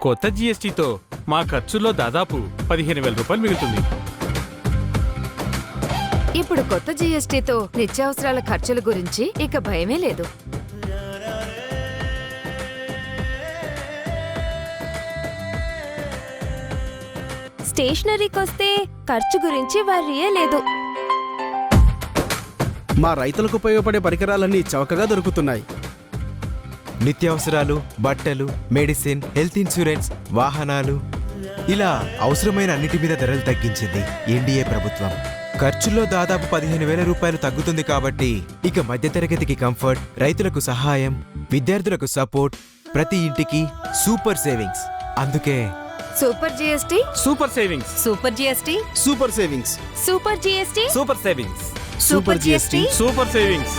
కొత్త జీఎస్టీతో మా ఖర్చుల్లో దాదాపు 15,000 రూపాయలు మిగులుతుంది. ఇప్పుడు కొత్త జీఎస్టీతో నిత్యావసరాల ఖర్చుల గురించి ఇక భయమే లేదు. స్టేషనరీకొస్తే ఖర్చు గురించి వర్రీయే లేదు. మా రైతులకు ఉపయోగపడే పరికరాలన్నీ చౌకగా దొరుకుతున్నాయి. నిత్యావసరాలు, బట్టలు, మెడిసిన్, హెల్త్ ఇన్సూరెన్స్, వాహనాలు, ఇలా అవసరమైన అన్నిటి మీద ధరలు తగ్గించింది ఎన్డీఏ ప్రభుత్వం. ఖర్చుల్లో దాదాపు 15,000 రూపాయలు తగ్గుతుంది కాబట్టి ఇక మధ్యతరగతికి కంఫర్ట్, రైతులకు సహాయం, విద్యార్థులకు సపోర్ట్, ప్రతి ఇంటికి సూపర్ సేవింగ్స్. అందుకే super GST, super savings, super GST, super savings, super GST, super savings, super GST, super savings.